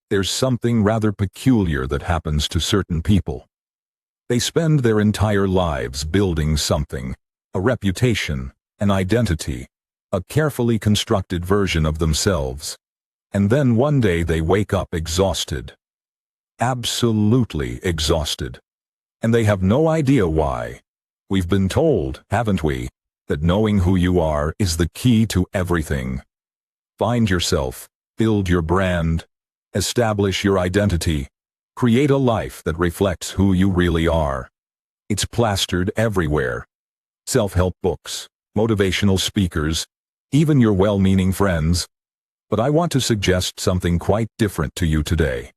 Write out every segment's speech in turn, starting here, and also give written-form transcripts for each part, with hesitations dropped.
there's something rather peculiar that happens to certain people. They spend their entire lives building something, a reputation, an identity, a carefully constructed version of themselves. And then one day they wake up exhausted. Absolutely exhausted. And they have no idea why. We've been told, haven't we, that knowing who you are is the key to everything. Find yourself, build your brand, establish your identity, create a life that reflects who you really are. It's plastered everywhere. Self-help books, motivational speakers, even your well-meaning friends. But I want to suggest something quite different to you today.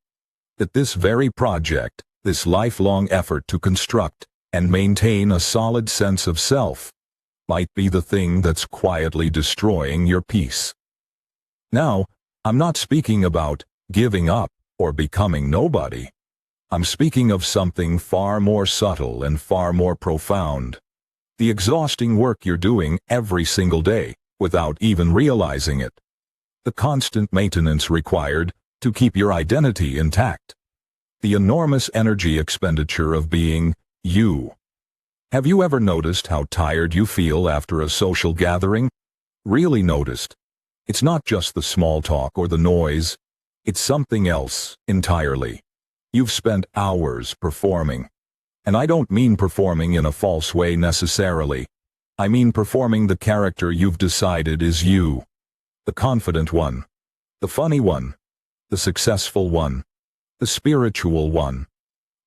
That this very project, this lifelong effort to construct and maintain a solid sense of self, might be the thing that's quietly destroying your peace. Now, I'm not speaking about giving up or becoming nobody. I'm speaking of something far more subtle and far more profound. The exhausting work you're doing every single day without even realizing it. The constant maintenance required to keep your identity intact. The enormous energy expenditure of being you. Have you ever noticed how tired you feel after a social gathering? Really noticed? It's not just the small talk or the noise. It's something else entirely. You've spent hours performing. And I don't mean performing in a false way necessarily. I mean performing the character you've decided is you. The confident one. The funny one. The successful one. The spiritual one.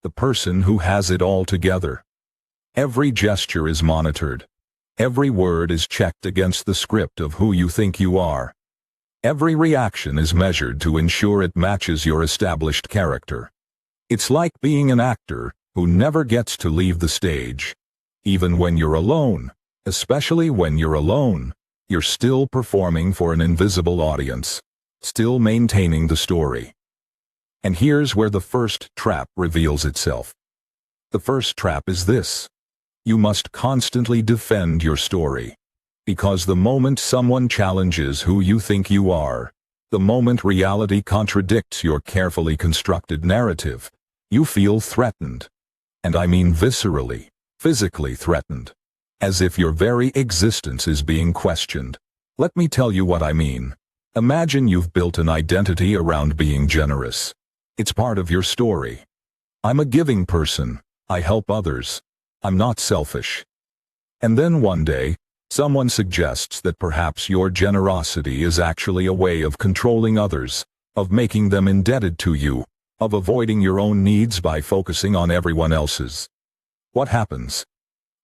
The person who has it all together. Every gesture is monitored. Every word is checked against the script of who you think you are. Every reaction is measured to ensure it matches your established character. It's like being an actor who never gets to leave the stage. Even when you're alone, especially when you're alone, you're still performing for an invisible audience, still maintaining the story. And here's where the first trap reveals itself. The first trap is this. You must constantly defend your story. Because the moment someone challenges who you think you are, the moment reality contradicts your carefully constructed narrative, you feel threatened. And I mean viscerally, physically threatened. As if your very existence is being questioned. Let me tell you what I mean. Imagine you've built an identity around being generous. It's part of your story. I'm a giving person. I help others. I'm not selfish. And then one day, someone suggests that perhaps your generosity is actually a way of controlling others, of making them indebted to you, of avoiding your own needs by focusing on everyone else's. What happens?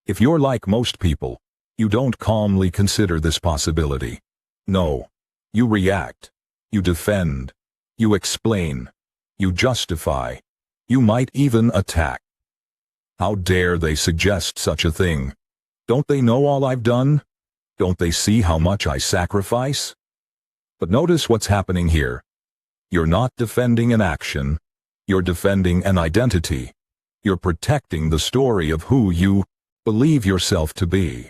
If you're like most people, you don't calmly consider this possibility. No. You react. You defend. You explain. You justify. You might even attack. How dare they suggest such a thing? Don't they know all I've done? Don't they see how much I sacrifice? But notice what's happening here. You're not defending an action. You're defending an identity. You're protecting the story of who you believe yourself to be.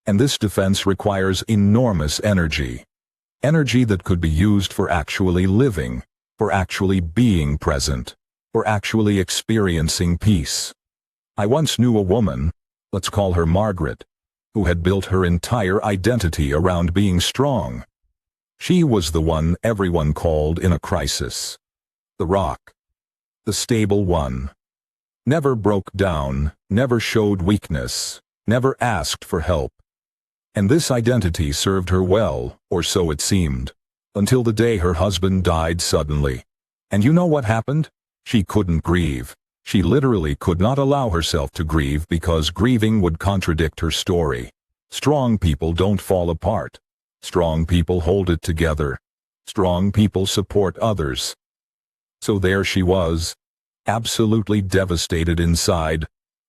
And this defense requires enormous energy. Energy that could be used for actually living, for actually being present, for actually experiencing peace. I once knew a woman, let's call her Margaret, who had built her entire identity around being strong. She was the one everyone called in a crisis. The rock. The stable one. Never broke down, never showed weakness, never asked for help. And this identity served her well, or so it seemed, until the day her husband died suddenly. And you know what happened? She couldn't grieve. She literally could not allow herself to grieve because grieving would contradict her story. Strong people don't fall apart. Strong people hold it together. Strong people support others. So there she was, absolutely devastated inside,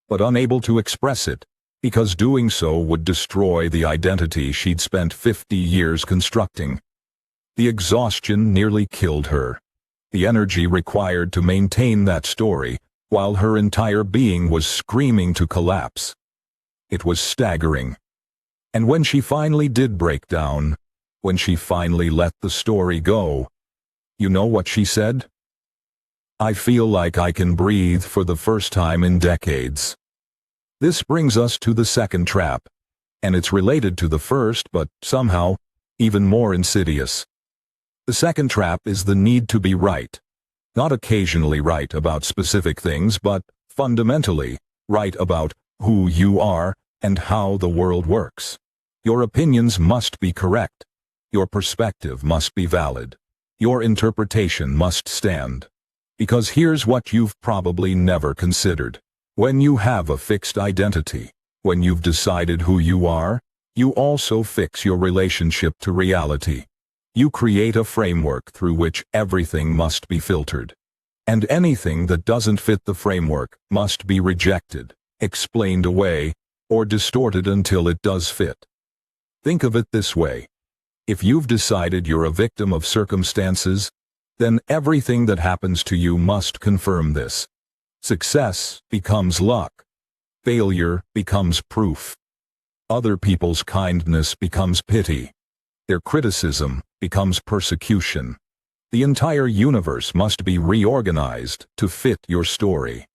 but unable to express it, because doing so would destroy the identity she'd spent 50 years constructing. The exhaustion nearly killed her. The energy required to maintain that story, while her entire being was screaming to collapse. It was staggering. And when she finally did break down, when she finally let the story go, you know what she said? I feel like I can breathe for the first time in decades. This brings us to the second trap, and it's related to the first but somehow even more insidious. The second trap is the need to be right. Not occasionally right about specific things, but fundamentally right about who you are and how the world works. Your opinions must be correct. Your perspective must be valid. Your interpretation must stand. Because here's what you've probably never considered. When you have a fixed identity, when you've decided who you are, you also fix your relationship to reality. You create a framework through which everything must be filtered. And anything that doesn't fit the framework must be rejected, explained away, or distorted until it does fit. Think of it this way. If you've decided you're a victim of circumstances, then everything that happens to you must confirm this. Success becomes luck. Failure becomes proof. Other people's kindness becomes pity. Their criticism becomes persecution. The entire universe must be reorganized to fit your story.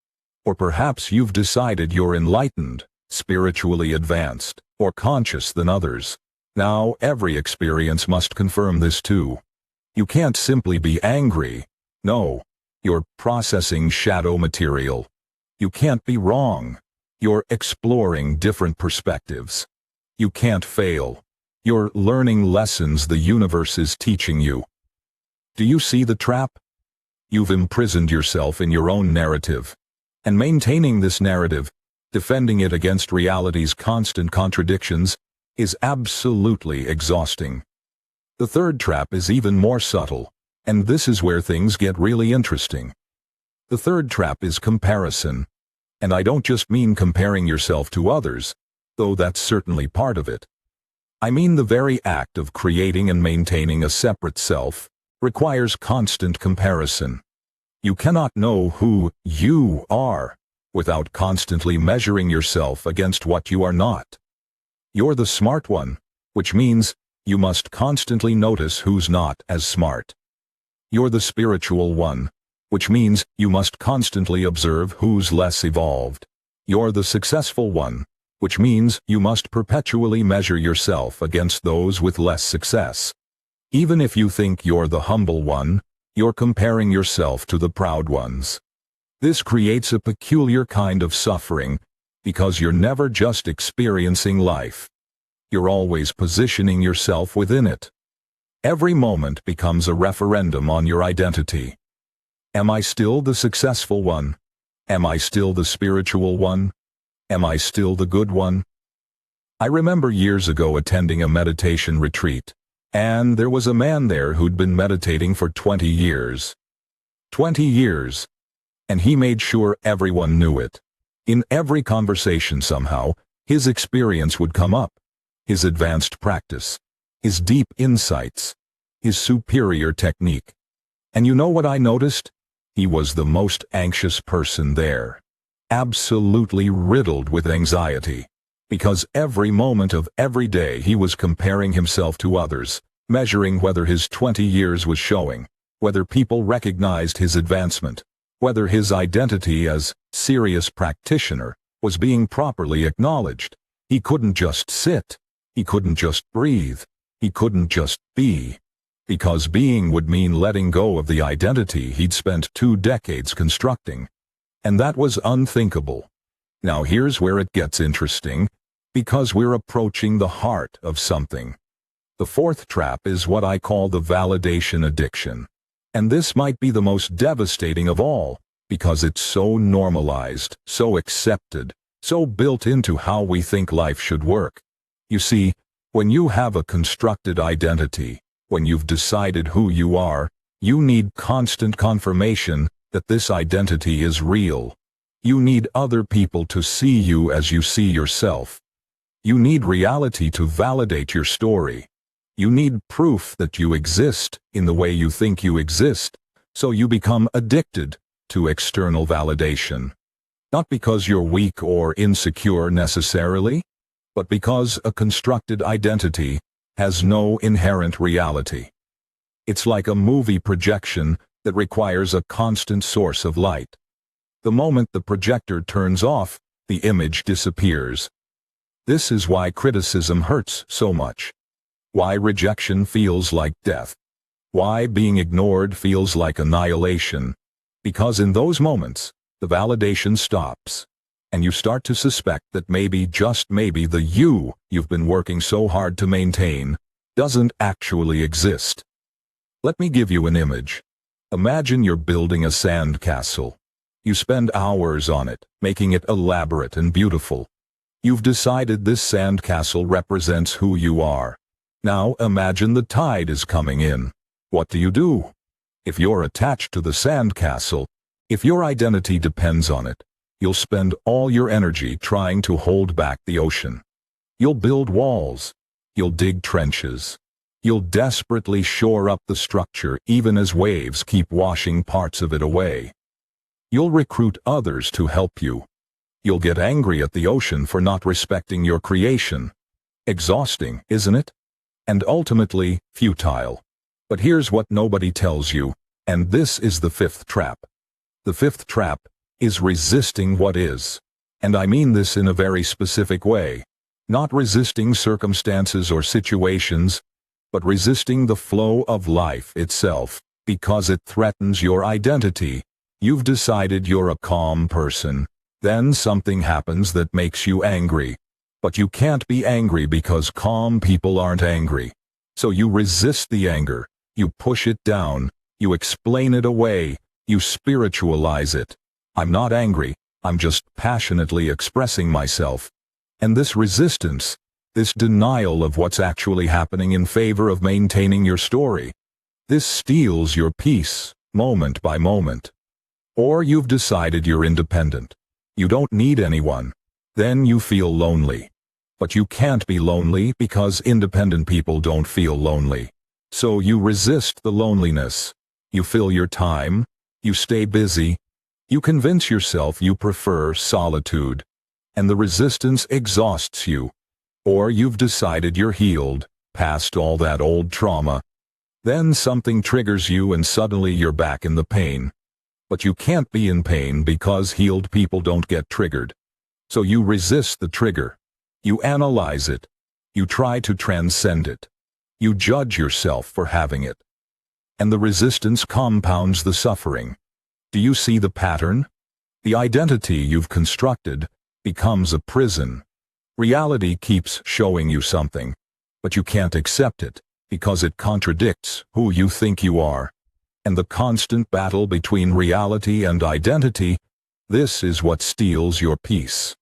Or perhaps you've decided you're enlightened, spiritually advanced, or conscious than others. Now every experience must confirm this too. You can't simply be angry. No, you're processing shadow material. You can't be wrong. You're exploring different perspectives. You can't fail. You're learning lessons the universe is teaching you. Do you see the trap? You've imprisoned yourself in your own narrative. And maintaining this narrative, defending it against reality's constant contradictions, is absolutely exhausting. The third trap is even more subtle, and this is where things get really interesting. The third trap is comparison. And I don't just mean comparing yourself to others, though that's certainly part of it. I mean the very act of creating and maintaining a separate self requires constant comparison. You cannot know who you are without constantly measuring yourself against what you are not. You're the smart one, which means you must constantly notice who's not as smart. You're the spiritual one, which means you must constantly observe who's less evolved. You're the successful one, which means you must perpetually measure yourself against those with less success. Even if you think you're the humble one, you're comparing yourself to the proud ones. This creates a peculiar kind of suffering, because you're never just experiencing life. You're always positioning yourself within it. Every moment becomes a referendum on your identity. Am I still the successful one? Am I still the spiritual one? Am I still the good one? I remember years ago attending a meditation retreat, and there was a man there who'd been meditating for 20 years. 20 years. And he made sure everyone knew it. In every conversation somehow, his experience would come up. His advanced practice. His deep insights. His superior technique. And you know what I noticed? He was the most anxious person there. Absolutely riddled with anxiety. Because every moment of every day he was comparing himself to others, measuring whether his 20 years was showing, whether people recognized his advancement, whether his identity as serious practitioner was being properly acknowledged. He couldn't just sit. He couldn't just breathe. He couldn't just be. Because being would mean letting go of the identity he'd spent 2 decades constructing. And that was unthinkable. Now here's where it gets interesting, because we're approaching the heart of something. The fourth trap is what I call the validation addiction. And this might be the most devastating of all, because it's so normalized, so accepted, so built into how we think life should work. You see, when you have a constructed identity, when you've decided who you are, you need constant confirmation that this identity is real. You need other people to see you as you see yourself. You need reality to validate your story. You need proof that you exist in the way you think you exist, so you become addicted to external validation. Not because you're weak or insecure necessarily, but because a constructed identity has no inherent reality. It's like a movie projection that requires a constant source of light. The moment the projector turns off, the image disappears. This is why criticism hurts so much. Why rejection feels like death. Why being ignored feels like annihilation. Because in those moments, the validation stops, and you start to suspect that maybe, just maybe, the you've been working so hard to maintain doesn't actually exist. Let me give you an image. Imagine you're building a sand castle. You spend hours on it, making it elaborate and beautiful. You've decided this sand castle represents who you are. Now imagine the tide is coming in. What do? If you're attached to the sand castle, if your identity depends on it, you'll spend all your energy trying to hold back the ocean. You'll build walls. You'll dig trenches. You'll desperately shore up the structure even as waves keep washing parts of it away. You'll recruit others to help you. You'll get angry at the ocean for not respecting your creation. Exhausting, isn't it? And ultimately, futile. But here's what nobody tells you, and this is the fifth trap. The fifth trap is resisting what is. And I mean this in a very specific way. Not resisting circumstances or situations, but resisting the flow of life itself, because it threatens your identity. You've decided you're a calm person. Then something happens that makes you angry. But you can't be angry because calm people aren't angry. So you resist the anger. You push it down. You explain it away. You spiritualize it. I'm not angry. I'm just passionately expressing myself. And this resistance, this denial of what's actually happening in favor of maintaining your story, this steals your peace, moment by moment. Or you've decided you're independent. You don't need anyone. Then you feel lonely. But you can't be lonely because independent people don't feel lonely. So you resist the loneliness. You fill your time. You stay busy. You convince yourself you prefer solitude. And the resistance exhausts you. Or you've decided you're healed, past all that old trauma. Then something triggers you and suddenly you're back in the pain. But you can't be in pain because healed people don't get triggered. So you resist the trigger. You analyze it. You try to transcend it. You judge yourself for having it. And the resistance compounds the suffering. Do you see the pattern? The identity you've constructed becomes a prison. Reality keeps showing you something, but you can't accept it because it contradicts who you think you are. And the constant battle between reality and identity, this is what steals your peace.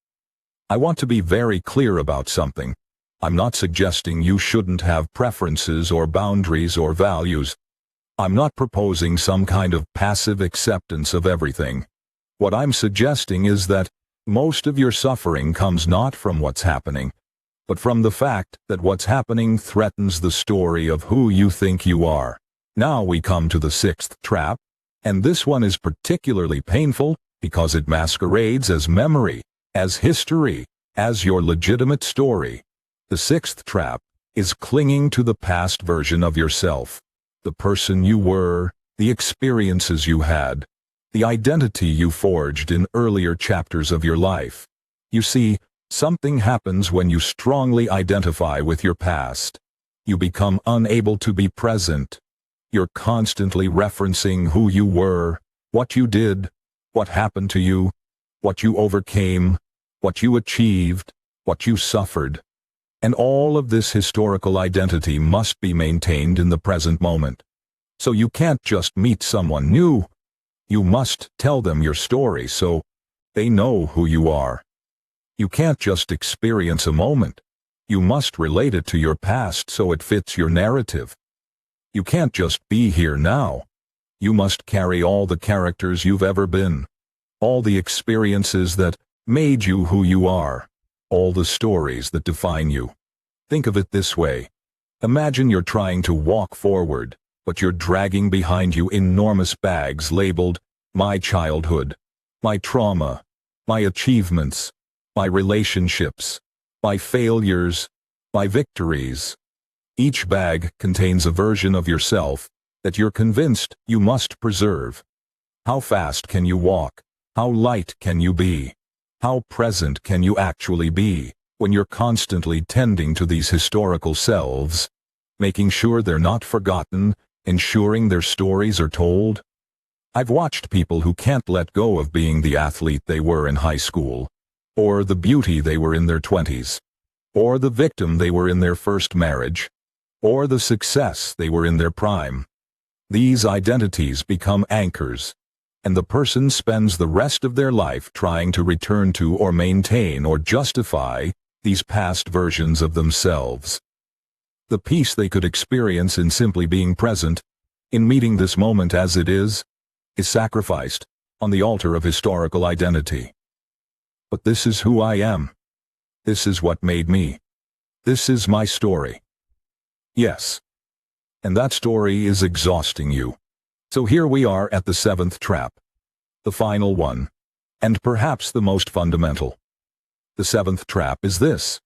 I want to be very clear about something. I'm not suggesting you shouldn't have preferences or boundaries or values. I'm not proposing some kind of passive acceptance of everything. What I'm suggesting is that most of your suffering comes not from what's happening, but from the fact that what's happening threatens the story of who you think you are. Now we come to the sixth trap, and this one is particularly painful because it masquerades as memory, as history, as your legitimate story. The sixth trap is clinging to the past version of yourself, the person you were, the experiences you had, the identity you forged in earlier chapters of your life. You see, something happens when you strongly identify with your past. You become unable to be present. You're constantly referencing who you were, what you did, what happened to you, what you overcame, what you achieved, what you suffered. And all of this historical identity must be maintained in the present moment. So you can't just meet someone new. You must tell them your story so they know who you are. You can't just experience a moment. You must relate it to your past so it fits your narrative. You can't just be here now. You must carry all the characters you've ever been, all the experiences that made you who you are, all the stories that define you. Think of it this way. Imagine you're trying to walk forward, but you're dragging behind you enormous bags labeled my childhood, my trauma, my achievements, my relationships, my failures, my victories. Each bag contains a version of yourself that you're convinced you must preserve. How fast can you walk? How light can you be? How present can you actually be when you're constantly tending to these historical selves, making sure they're not forgotten, ensuring their stories are told? I've watched people who can't let go of being the athlete they were in high school, or the beauty they were in their 20s, or the victim they were in their first marriage, or the success they were in their prime. These identities become anchors, and the person spends the rest of their life trying to return to or maintain or justify these past versions of themselves. The peace they could experience in simply being present, in meeting this moment as it is sacrificed on the altar of historical identity. But this is who I am. This is what made me. This is my story. Yes. And that story is exhausting you. So here we are at the seventh trap. The final one. And perhaps the most fundamental. The seventh trap is this: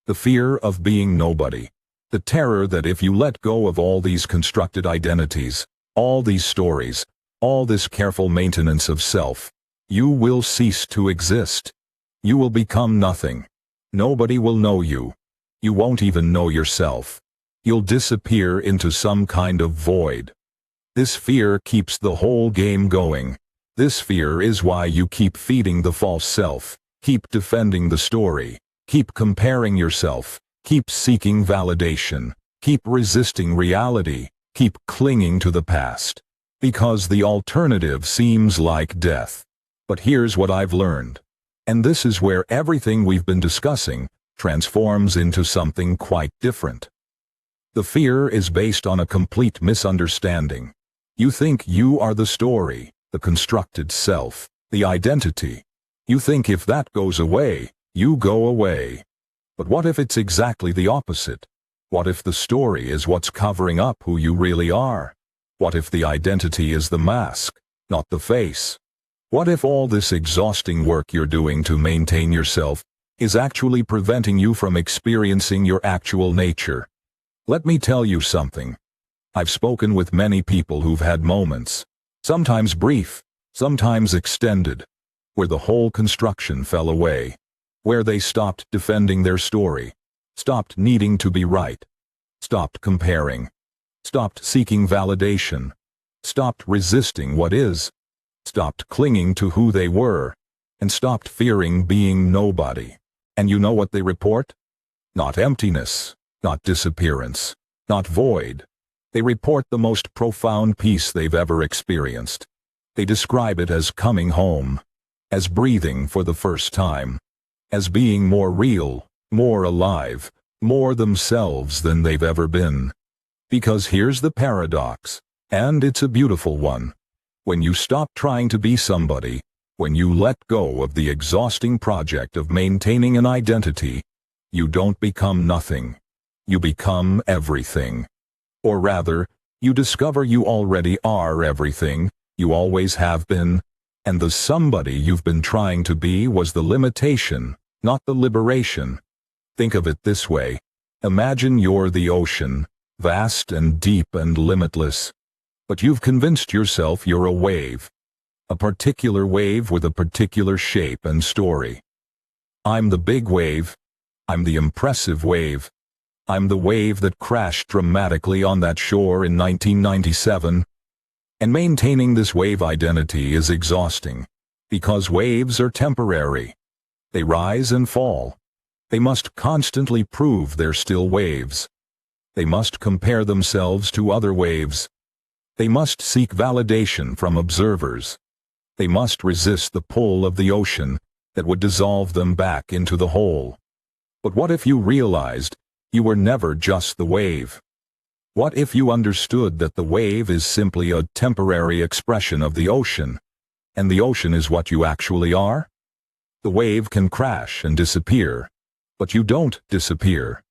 the fear of being nobody. The terror that if you let go of all these constructed identities, all these stories, all this careful maintenance of self, you will cease to exist. You will become nothing. Nobody will know you. You won't even know yourself. You'll disappear into some kind of void. This fear keeps the whole game going. This fear is why you keep feeding the false self, keep defending the story, keep comparing yourself, keep seeking validation, keep resisting reality, keep clinging to the past. Because the alternative seems like death. But here's what I've learned. And this is where everything we've been discussing transforms into something quite different. The fear is based on a complete misunderstanding. You think you are the story, the constructed self, the identity. You think if that goes away, you go away. But what if it's exactly the opposite? What if the story is what's covering up who you really are? What if the identity is the mask, not the face? What if all this exhausting work you're doing to maintain yourself is actually preventing you from experiencing your actual nature? Let me tell you something. I've spoken with many people who've had moments, sometimes brief, sometimes extended, where the whole construction fell away, where they stopped defending their story, stopped needing to be right, stopped comparing, stopped seeking validation, stopped resisting what is, stopped clinging to who they were, and stopped fearing being nobody. And you know what they report? Not emptiness, not disappearance, not void. They report the most profound peace they've ever experienced. They describe it as coming home, as breathing for the first time, as being more real, more alive, more themselves than they've ever been. Because here's the paradox, and it's a beautiful one. When you stop trying to be somebody, when you let go of the exhausting project of maintaining an identity, you don't become nothing. You become everything. Or rather, you discover you already are everything, you always have been, and the somebody you've been trying to be was the limitation, not the liberation. Think of it this way. Imagine you're the ocean, vast and deep and limitless. But you've convinced yourself you're a wave. A particular wave with a particular shape and story. I'm the big wave. I'm the impressive wave. I'm the wave that crashed dramatically on that shore in 1997. And maintaining this wave identity is exhausting. Because waves are temporary. They rise and fall. They must constantly prove they're still waves. They must compare themselves to other waves. They must seek validation from observers. They must resist the pull of the ocean that would dissolve them back into the whole. But what if you realized you were never just the wave? What if you understood that the wave is simply a temporary expression of the ocean, and the ocean is what you actually are? The wave can crash and disappear, but you don't disappear.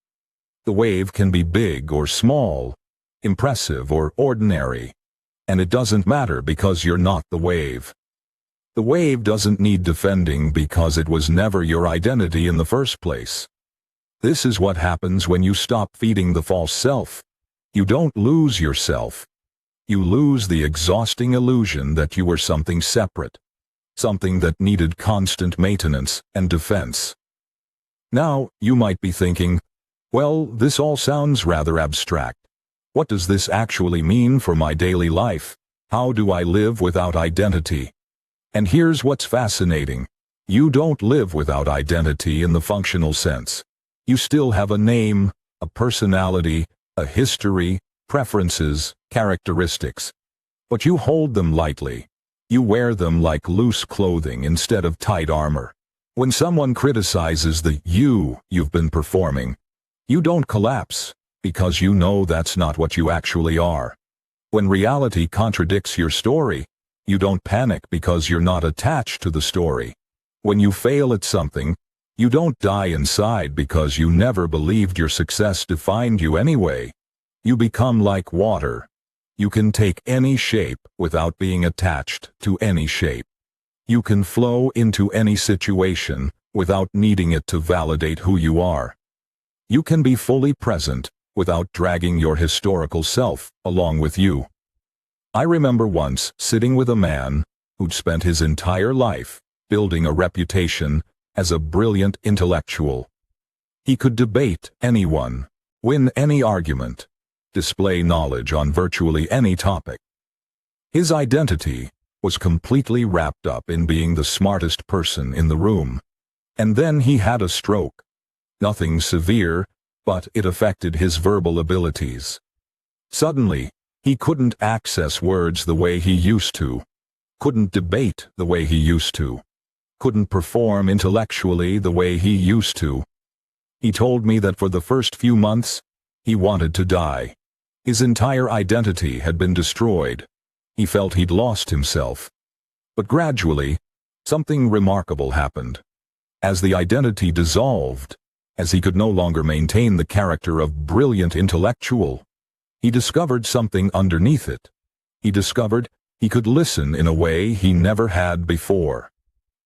The wave can be big or small, impressive or ordinary, and it doesn't matter because you're not the wave. The wave doesn't need defending because it was never your identity in the first place. This is what happens when you stop feeding the false self. You don't lose yourself. You lose the exhausting illusion that you were something separate, something that needed constant maintenance and defense. Now, you might be thinking, well, this all sounds rather abstract. What does this actually mean for my daily life? How do I live without identity? And here's what's fascinating. You don't live without identity in the functional sense. You still have a name, a personality, a history, preferences, characteristics. But you hold them lightly. You wear them like loose clothing instead of tight armor. When someone criticizes the you've been performing, you don't collapse, because you know that's not what you actually are. When reality contradicts your story, you don't panic because you're not attached to the story. When you fail at something, you don't die inside because you never believed your success defined you anyway. You become like water. You can take any shape without being attached to any shape. You can flow into any situation without needing it to validate who you are. You can be fully present without dragging your historical self along with you. I remember once sitting with a man who'd spent his entire life building a reputation as a brilliant intellectual. He could debate anyone, win any argument, display knowledge on virtually any topic. His identity was completely wrapped up in being the smartest person in the room. And then he had a stroke. Nothing severe, but it affected his verbal abilities. Suddenly, he couldn't access words the way he used to, couldn't debate the way he used to, couldn't perform intellectually the way he used to. He told me that for the first few months, he wanted to die. His entire identity had been destroyed. He felt he'd lost himself. But gradually, something remarkable happened. As the identity dissolved, as he could no longer maintain the character of brilliant intellectual, he discovered something underneath it. He discovered he could listen in a way he never had before.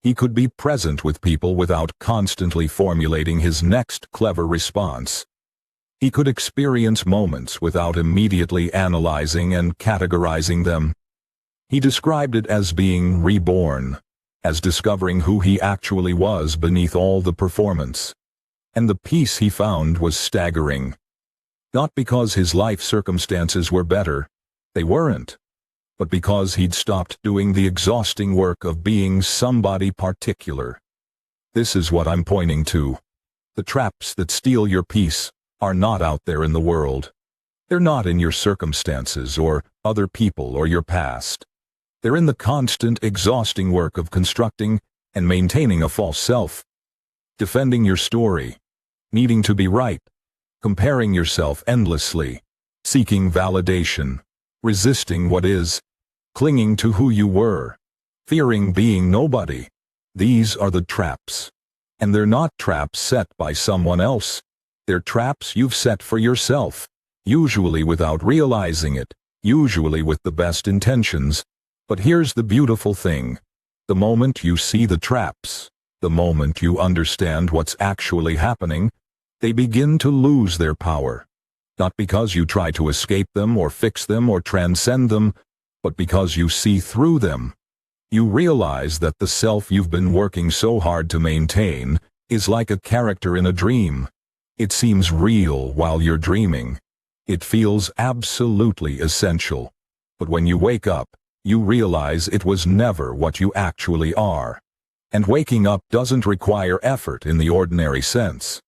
He could be present with people without constantly formulating his next clever response. He could experience moments without immediately analyzing and categorizing them. He described it as being reborn, as discovering who he actually was beneath all the performance. And the peace he found was staggering. Not because his life circumstances were better, they weren't, but because he'd stopped doing the exhausting work of being somebody particular. This is what I'm pointing to. The traps that steal your peace are not out there in the world. They're not in your circumstances or other people or your past. They're in the constant, exhausting work of constructing and maintaining a false self, defending your story, needing to be right, comparing yourself endlessly, seeking validation, resisting what is, clinging to who you were, fearing being nobody. These are the traps. And they're not traps set by someone else. They're traps you've set for yourself, usually without realizing it, usually with the best intentions. But here's the beautiful thing. The moment you see the traps, the moment you understand what's actually happening, they begin to lose their power. Not because you try to escape them or fix them or transcend them, but because you see through them. You realize that the self you've been working so hard to maintain is like a character in a dream. It seems real while you're dreaming. It feels absolutely essential. But when you wake up, you realize it was never what you actually are. And waking up doesn't require effort in the ordinary sense.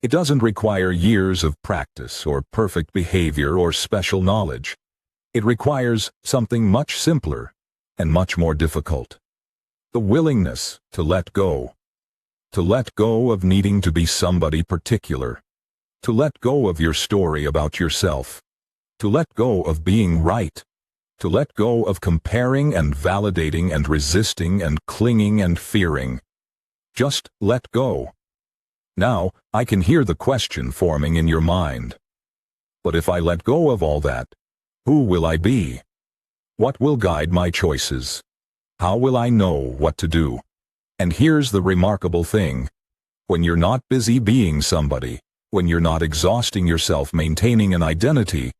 It doesn't require years of practice or perfect behavior or special knowledge. It requires something much simpler and much more difficult. The willingness to let go. To let go of needing to be somebody particular. To let go of your story about yourself. To let go of being right. To let go of comparing and validating and resisting and clinging and fearing. Just let go. Now, I can hear the question forming in your mind. But if I let go of all that, who will I be? What will guide my choices? How will I know what to do? And here's the remarkable thing. When you're not busy being somebody, when you're not exhausting yourself maintaining an identity,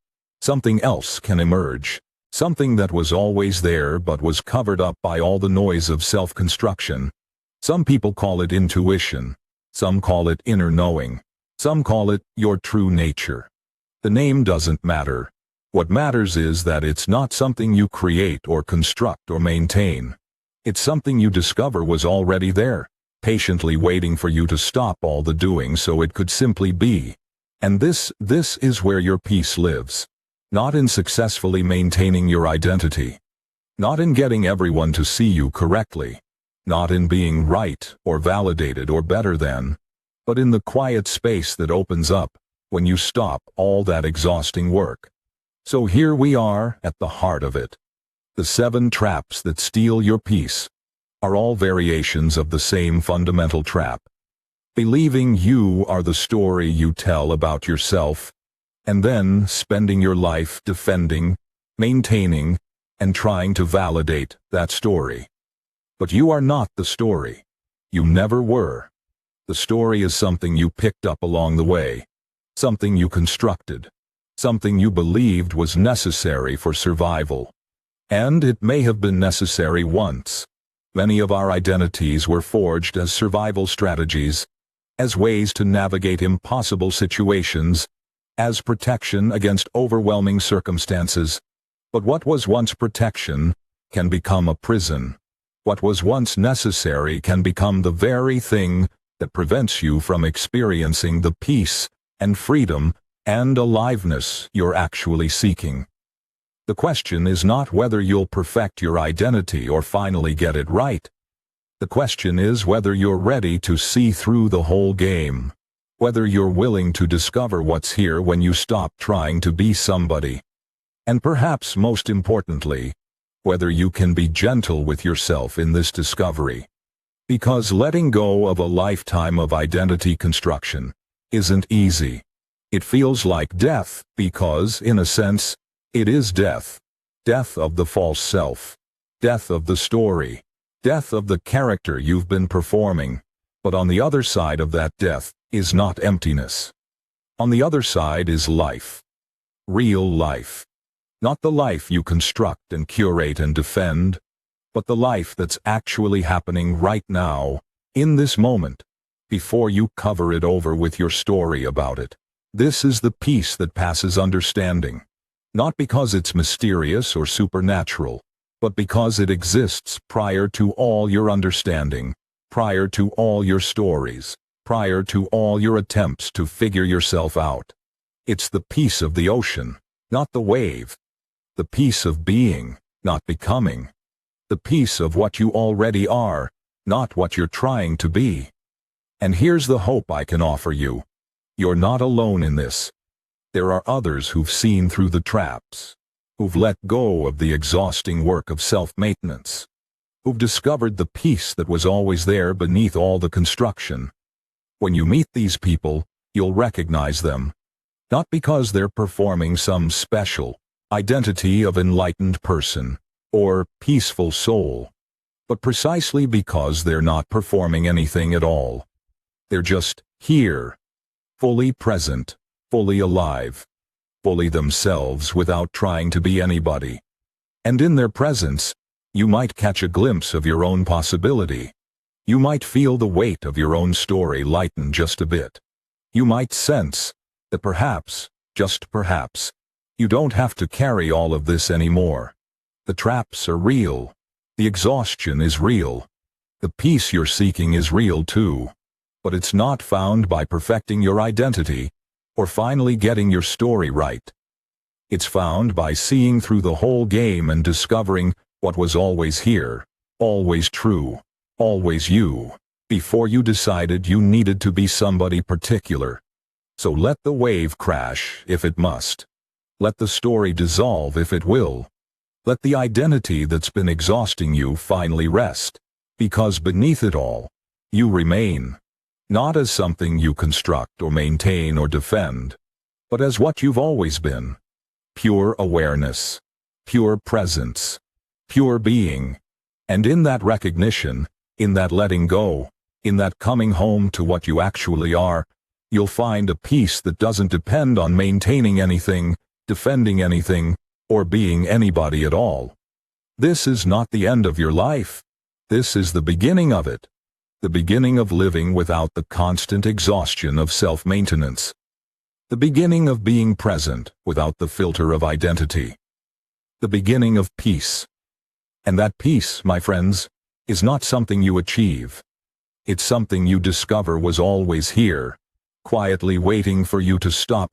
something else can emerge. Something that was always there but was covered up by all the noise of self-construction. Some people call it intuition. Some call it inner knowing. Some call it your true nature. The name doesn't matter. What matters is that it's not something you create or construct or maintain. It's something you discover was already there, patiently waiting for you to stop all the doing so it could simply be. And this is where your peace lives. Not in successfully maintaining your identity. Not in getting everyone to see you correctly. Not in being right or validated or better than. But in the quiet space that opens up when you stop all that exhausting work. So here we are at the heart of it. The 7 traps that steal your peace are all variations of the same fundamental trap. Believing you are the story you tell about yourself, and then spending your life defending, maintaining, and trying to validate that story. But you are not the story. You never were. The story is something you picked up along the way, something you constructed, something you believed was necessary for survival. And it may have been necessary once. Many of our identities were forged as survival strategies, as ways to navigate impossible situations, as protection against overwhelming circumstances. But what was once protection can become a prison. What was once necessary can become the very thing that prevents you from experiencing the peace and freedom and aliveness you're actually seeking. The question is not whether you'll perfect your identity or finally get it right. The question is whether you're ready to see through the whole game, whether you're willing to discover what's here when you stop trying to be somebody, and perhaps most importantly, whether you can be gentle with yourself in this discovery. Because letting go of a lifetime of identity construction isn't easy. It feels like death because, in a sense, it is death. Death of the false self. Death of the story. Death of the character you've been performing. But on the other side of that death is not emptiness. On the other side is life. Real life. Not the life you construct and curate and defend, but the life that's actually happening right now, in this moment, before you cover it over with your story about it. This is the peace that passes understanding. Not because it's mysterious or supernatural, but because it exists prior to all your understanding, prior to all your stories, prior to all your attempts to figure yourself out. It's the peace of the ocean, not the wave. The peace of being, not becoming. The peace of what you already are, not what you're trying to be. And here's the hope I can offer you. You're not alone in this. There are others who've seen through the traps, who've let go of the exhausting work of self-maintenance, who've discovered the peace that was always there beneath all the construction. When you meet these people, you'll recognize them, not because they're performing some special identity of enlightened person or peaceful soul, but precisely because they're not performing anything at all. They're just here, fully present, fully alive, fully themselves without trying to be anybody. And in their presence, you might catch a glimpse of your own possibility. You might feel the weight of your own story lighten just a bit. You might sense that perhaps, just perhaps, you don't have to carry all of this anymore. The traps are real. The exhaustion is real. The peace you're seeking is real too. But it's not found by perfecting your identity or finally getting your story right. It's found by seeing through the whole game and discovering what was always here, always true, always you, before you decided you needed to be somebody particular. So let the wave crash if it must. Let the story dissolve if it will. Let the identity that's been exhausting you finally rest, because beneath it all, you remain, not as something you construct or maintain or defend, but as what you've always been. Pure awareness, pure presence, pure being. And in that recognition, in that letting go, in that coming home to what you actually are, you'll find a peace that doesn't depend on maintaining anything, defending anything, or being anybody at all. This is not the end of your life. This is the beginning of it. The beginning of living without the constant exhaustion of self-maintenance. The beginning of being present without the filter of identity. The beginning of peace. And that peace, my friends, is not something you achieve. It's something you discover was always here, quietly waiting for you to stop